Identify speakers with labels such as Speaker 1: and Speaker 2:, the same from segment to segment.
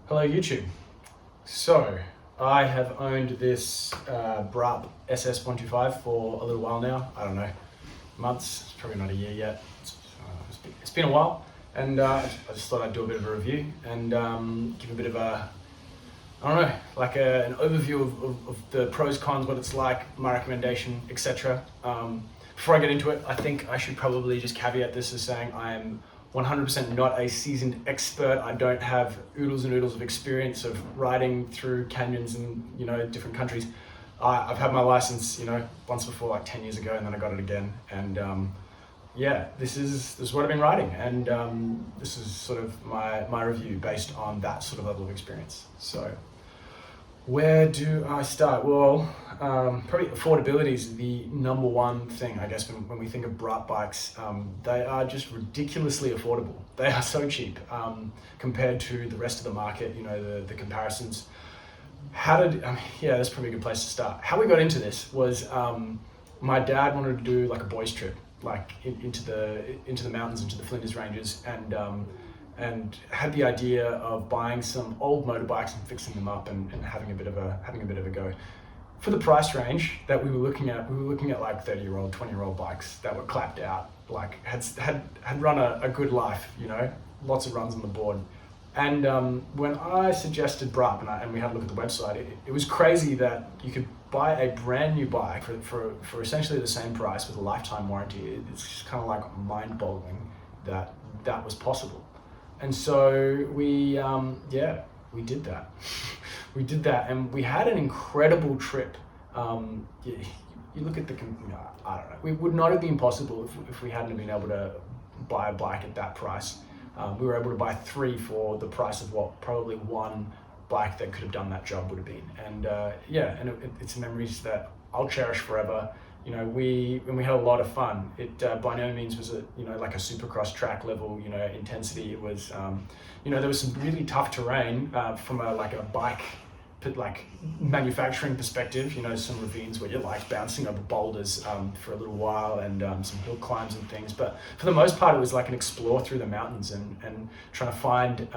Speaker 1: Hello YouTube. So I have owned this Braaap SS125 for a little while now. I don't know, months, it's probably not a year yet. It's been a while, and I just thought I'd do a bit of a review and give a bit of a, I don't know, like an overview of the pros, cons, what it's like, my recommendation, etc. Before I get into it, I think I should probably just caveat this as saying I am 100% not a seasoned expert. I don't have oodles and oodles of experience of riding through canyons in, different countries. I've had my license, once before, like 10 years ago, and then I got it again. And yeah, this is what I've been riding, and this is sort of my review based on that sort of level of experience. So where do I start? Well, probably affordability is the number one thing, I guess, when we think of Braaap bikes. They are just ridiculously affordable. They are so cheap compared to the rest of the market, the comparisons. That's probably a good place to start. How we got into this was my dad wanted to do like a boys trip, like into the mountains, into the Flinders Ranges, and had the idea of buying some old motorbikes and fixing them up and having a bit of a go. For the price range that we were looking at like 30-year-old, 20-year-old bikes that were clapped out, like had run a good life, lots of runs on the board. And when I suggested Braaap and we had a look at the website, it was crazy that you could buy a brand new bike for essentially the same price with a lifetime warranty. It's just kind of like mind-boggling that was possible. And so we did that. We did that, and we had an incredible trip. You look at I don't know. It would not have been possible if we hadn't been able to buy a bike at that price. We were able to buy 3 for the price of what probably one bike that could have done that job would have been. And it's memories that I'll cherish forever. We had a lot of fun. It by no means was like a supercross track level, intensity. It was, there was some really tough terrain from a bike, like manufacturing perspective. Some ravines where you're like bouncing over boulders for a little while, and some hill climbs and things. But for the most part, it was like an explore through the mountains and trying to find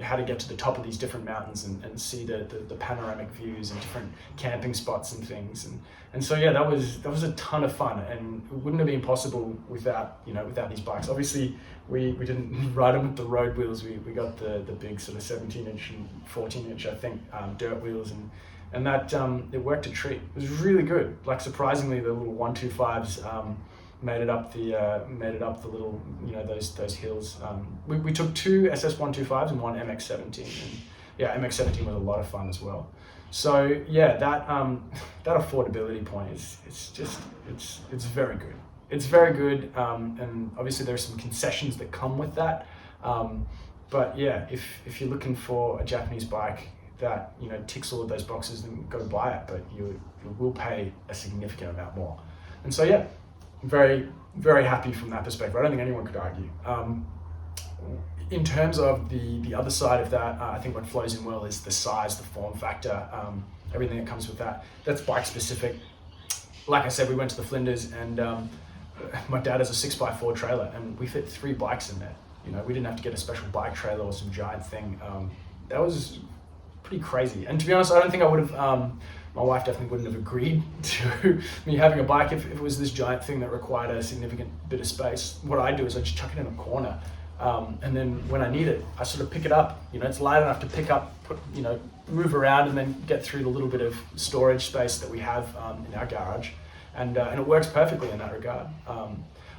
Speaker 1: how to get to the top of these different mountains and see the panoramic views and different camping spots and things. And so yeah, that was a ton of fun, and it wouldn't have been possible without these bikes. Obviously we didn't ride them with the road wheels. We got the big sort of 17-inch and 14-inch, I think, dirt wheels, and that it worked a treat. It was really good. Like, surprisingly, the little 125s made it up the little, those hills. We took 2 SS125s and 1 MX17, and yeah, MX17 was a lot of fun as well. So yeah, that affordability point it's very good. It's very good, and obviously there are some concessions that come with that. But yeah, if you're looking for a Japanese bike that ticks all of those boxes, then go buy it. But you will pay a significant amount more. And so yeah, very, very happy from that perspective. I don't think anyone could argue. In terms of the other side of that, I think what flows in well is the size, the form factor, everything that comes with that. That's bike specific. Like I said, we went to the Flinders, and my dad has a 6x4 trailer, and we fit 3 bikes in there. We didn't have to get a special bike trailer or some giant thing. That was pretty crazy. And to be honest, I don't think I would have, my wife definitely wouldn't have agreed to me having a bike if it was this giant thing that required a significant bit of space. What I do is I just chuck it in a corner, and then when I need it, I sort of pick it up. It's light enough to pick up, move around, and then get through the little bit of storage space that we have in our garage, and it works perfectly in that regard.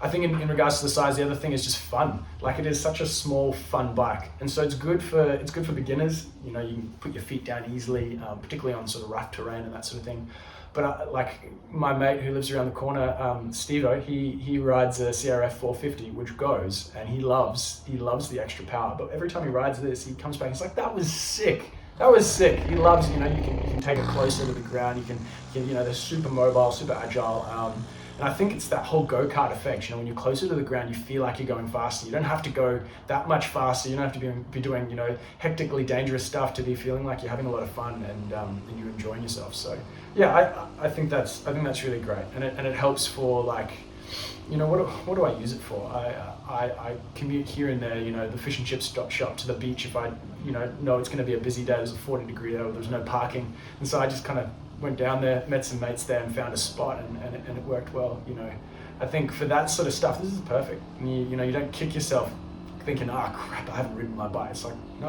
Speaker 1: I think in regards to the size, the other thing is just fun. Like, it is such a small, fun bike, and so it's good for beginners. You can put your feet down easily, particularly on sort of rough terrain and that sort of thing. But like my mate who lives around the corner, Steve-O, he rides a CRF 450, which goes, and he loves the extra power. But every time he rides this, he comes back, he's like, that was sick. That was sick. He loves, you can take it closer to the ground. You can they're super mobile, super agile. And I think it's that whole go-kart effect. When you're closer to the ground, you feel like you're going faster. You don't have to go that much faster. You don't have to be doing, hectically dangerous stuff to be feeling like you're having a lot of fun and you're enjoying yourself. So yeah, I think that's really great. And it helps for, like, what do I use it for? I commute here and there, the fish and chips shop to the beach if I, know it's going to be a busy day. There's a 40-degree day, or there's no parking, and so I just kind of went down there, met some mates there, and found a spot, and it worked well. I think for that sort of stuff, this is perfect. And you don't kick yourself thinking, crap, I haven't ridden my bike. It's like, no,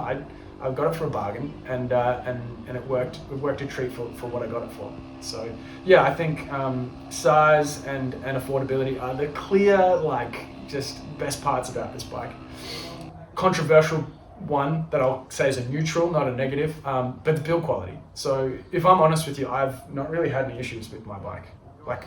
Speaker 1: I've got it for a bargain, and it worked. It worked a treat for what I got it for. So yeah, I think size and affordability are the clear, just best parts about this bike. Controversial one that I'll say is a neutral, not a negative, but the build quality. So if I'm honest with you, I've not really had any issues with my bike, like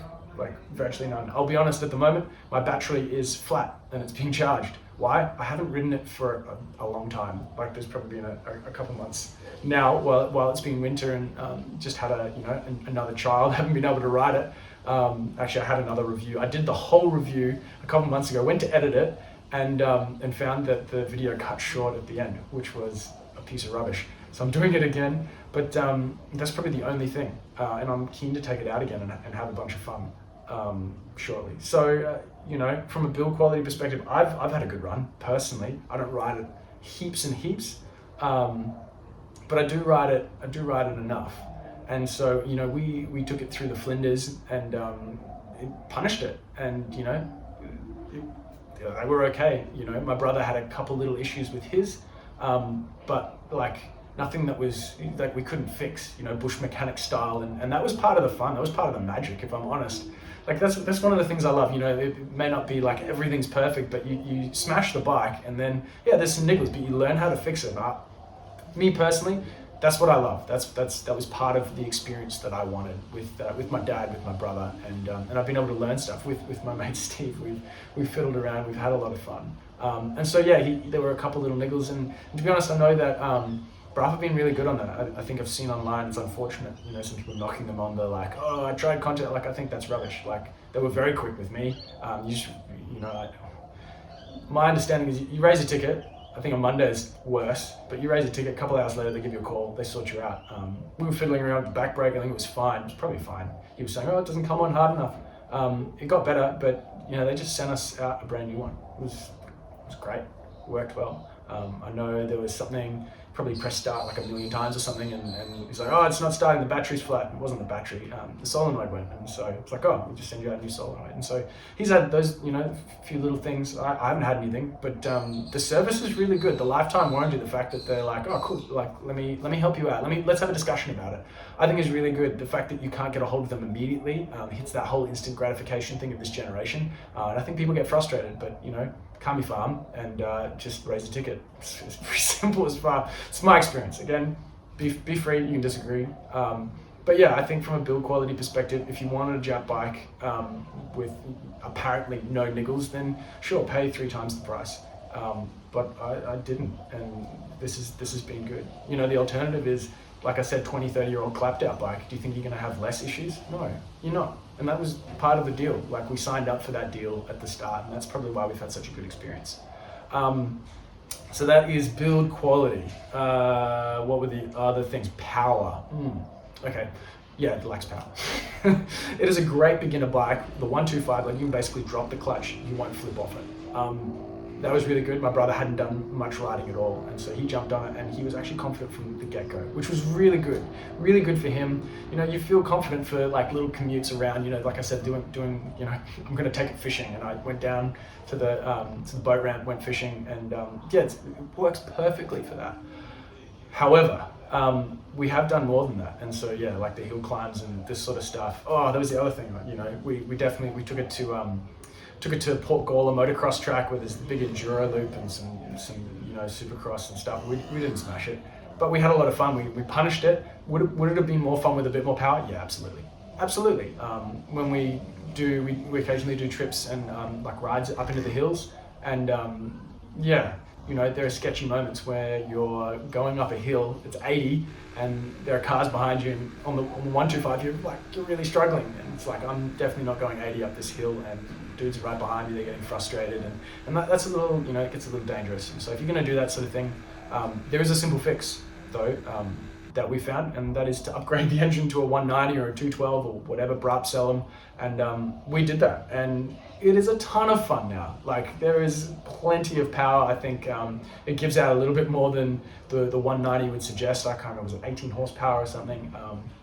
Speaker 1: virtually none. I'll be honest, at the moment, my battery is flat and it's being charged. Why? I haven't ridden it for a long time. There's probably been a couple months now while it's been winter, and just had another child, haven't been able to ride it. Actually, I had another review. I did the whole review a couple months ago, went to edit it, and found that the video cut short at the end, which was a piece of rubbish. So I'm doing it again, but that's probably the only thing. And I'm keen to take it out again and have a bunch of fun shortly. So, from a build quality perspective, I've had a good run personally. I don't ride it heaps and heaps, but I do ride it enough. And so, we took it through the Flinders, and it punished it, and they were okay. My brother had a couple little issues with his, but nothing that was we couldn't fix, bush mechanic style, and that was part of the fun. That was part of the magic, if I'm honest. That's one of the things I love. It may not be everything's perfect, but you smash the bike, and then there's some niggles, but you learn how to fix it. Me personally, that's what I love. That was part of the experience that I wanted with my dad, with my brother, and I've been able to learn stuff with my mate Steve. We've fiddled around, we've had a lot of fun, and so there were a couple little niggles, and to be honest, I know that Braaap have been really good on that. I think I've seen online, it's unfortunate, some people knocking them on, they're like, oh, I tried content, I think that's rubbish. They were very quick with me. My understanding is you raise a ticket. I think on Mondays worse, but you raise a ticket, a couple hours later they give you a call, they sort you out. We were fiddling around with the back brake, I think it was fine, it was probably fine. He was saying, it doesn't come on hard enough. It got better, but they just sent us out a brand new one. It was great, it worked well. I know there was something, probably pressed start a million times or something, and he's like, oh, it's not starting, the battery's flat. It wasn't the battery, the solenoid went, and so it's like, oh, we'll just send you out a new solenoid. And so he's had those, few little things. I haven't had anything, but the service is really good. The lifetime warranty, the fact that they're like, oh, cool, let me help you out. Let's have a discussion about it. I think is really good. The fact that you can't get a hold of them immediately hits that whole instant gratification thing of this generation, and I think people get frustrated, but calm your farm and just raise a ticket. It's pretty simple as far. It's my experience. Again, be free, you can disagree. But yeah, I think from a build quality perspective, if you wanted a Jap bike with apparently no niggles, then sure, pay 3 times the price. But I didn't, and this has been good. The alternative is, like I said, 20, 30-year-old clapped out bike. Do you think you're gonna have less issues? No, you're not. And that was part of the deal. We signed up for that deal at the start, and that's probably why we've had such a good experience. So that is build quality. What were the other things? Power. Okay, yeah, it lacks power. It is a great beginner bike. The 125, you can basically drop the clutch, you won't flip off it. That was really good. My brother hadn't done much riding at all, and so he jumped on it, and he was actually confident from the get-go, which was really good for him. You feel confident for little commutes around. Like I said, doing. I'm going to take it fishing, and I went down to the boat ramp, went fishing, and it works perfectly for that. However, we have done more than that, and so the hill climbs and this sort of stuff. Oh, that was the other thing. We definitely took it to Port Gawler motocross track where there's the big enduro loop and some supercross and stuff. We didn't smash it, but we had a lot of fun. We punished it. Would it have been more fun with a bit more power? Yeah, absolutely. When we occasionally do trips and rides up into the hills, and there are sketchy moments where you're going up a hill, it's 80, and there are cars behind you, and on the 125 you're really struggling, and it's I'm definitely not going 80 up this hill, and dudes are right behind you, they're getting frustrated, and that's a little, it gets a little dangerous. So if you're going to do that sort of thing, there is a simple fix though. that we found, and that is to upgrade the engine to a 190 or a 212 or whatever Braaap sell them. And we did that, and it is a ton of fun now. Like, there is plenty of power. I think it gives out a little bit more than the 190 would suggest. I can't remember, was it 18 horsepower or something?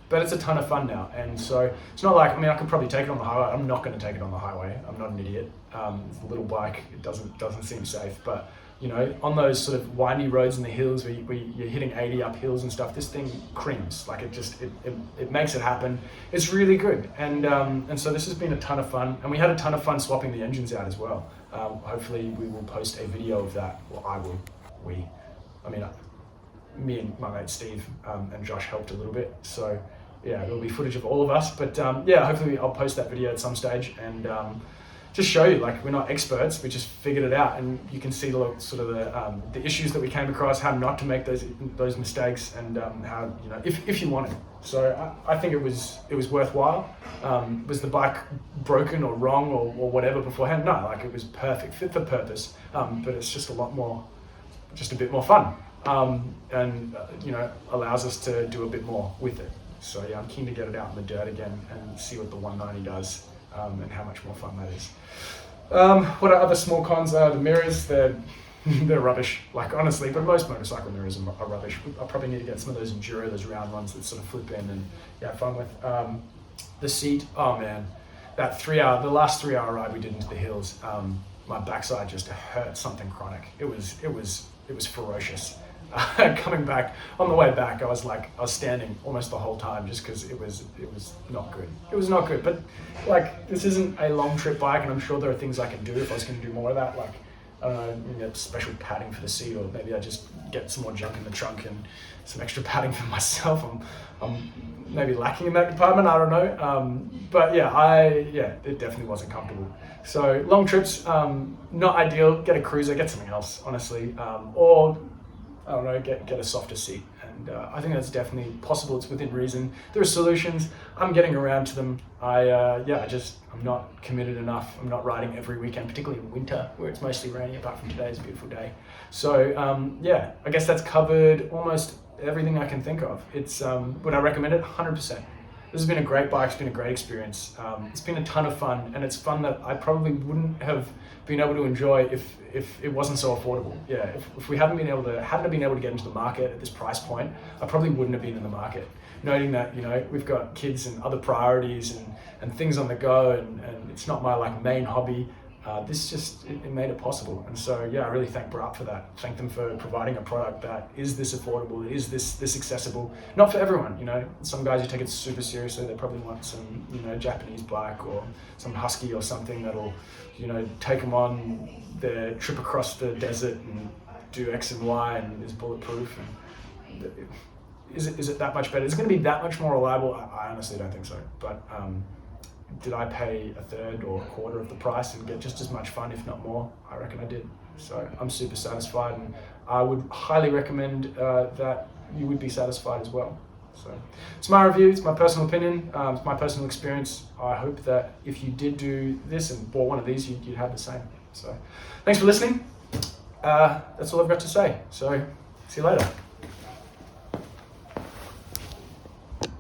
Speaker 1: But it's a ton of fun now. And so it's not like, I mean, I could probably take it on the highway. I'm not going to take it on the highway. I'm not an idiot. It's a little bike. It doesn't seem safe. But, you know, on those sort of windy roads in the hills where you're hitting 80 up hills and stuff, this thing creams. Like, it makes it happen. It's really good. And so this has been a ton of fun. And we had a ton of fun swapping the engines out as well. Hopefully we will post a video of that. Well, I will. Me and my mate Steve and Josh helped a little bit. So yeah, there'll be footage of all of us. But yeah, hopefully I'll post that video at some stage and just show you, like, we're not experts, we just figured it out, and you can see the sort of the issues that we came across, how not to make those mistakes, and how, you know, if you want it. So I think it was worthwhile. Was the bike broken or wrong or whatever beforehand? No, like, it was perfect, fit for purpose. But it's just a bit more fun, and you know, allows us to do a bit more with it. So yeah, I'm keen to get it out in the dirt again and see what the 190 does. And how much more fun that is. What are other small cons? The mirrors, they're rubbish, like, honestly, but most motorcycle mirrors are rubbish. I probably need to get some of those Enduro, those round ones that sort of flip in and have fun with. The seat, oh man, the last 3 hour ride we did into the hills, my backside just hurt something chronic. It was ferocious. Coming back, on the way back, I was standing almost the whole time just because it was not good. It was not good, but like, this isn't a long trip bike, and I'm sure there are things I can do if I was going to do more of that. Like, I don't know, get special padding for the seat, or maybe I just get some more junk in the trunk and some extra padding for myself. I'm maybe lacking in that department, I don't know. But yeah, it definitely wasn't comfortable. So long trips, not ideal. Get a cruiser, get something else, honestly, or I don't know, get a softer seat. And I think that's definitely possible. It's within reason. There are solutions. I'm getting around to them. I'm not committed enough. I'm not riding every weekend, particularly in winter where it's mostly rainy, apart from today's beautiful day. So yeah, I guess that's covered almost everything I can think of. It's would I recommend it? 100%. This has been a great bike. It's been a great experience. It's been a ton of fun, and it's fun that I probably wouldn't have been able to enjoy if it wasn't so affordable. Yeah, if we hadn't been able to get into the market at this price point, I probably wouldn't have been in the market. Noting that, you know, we've got kids and other priorities and things on the go, and it's not my like main hobby. This just, it made it possible. And so yeah, I really thank Braaap for that. Thank them for providing a product that is this affordable, is this accessible. Not for everyone, you know. Some guys who take it super seriously, they probably want some, you know, Japanese bike or some husky or something that'll, you know, take them on their trip across the desert and do X and Y and is bulletproof. And is it that much better? Is it going to be that much more reliable? I honestly don't think so. But did I pay a third or a quarter of the price and get just as much fun, if not more? I reckon I did. So I'm super satisfied, and I would highly recommend that you would be satisfied as well. So it's my review, it's my personal opinion, it's my personal experience. I hope that if you did do this and bought one of these, you'd have the same. So thanks for listening. That's all I've got to say. So see you later.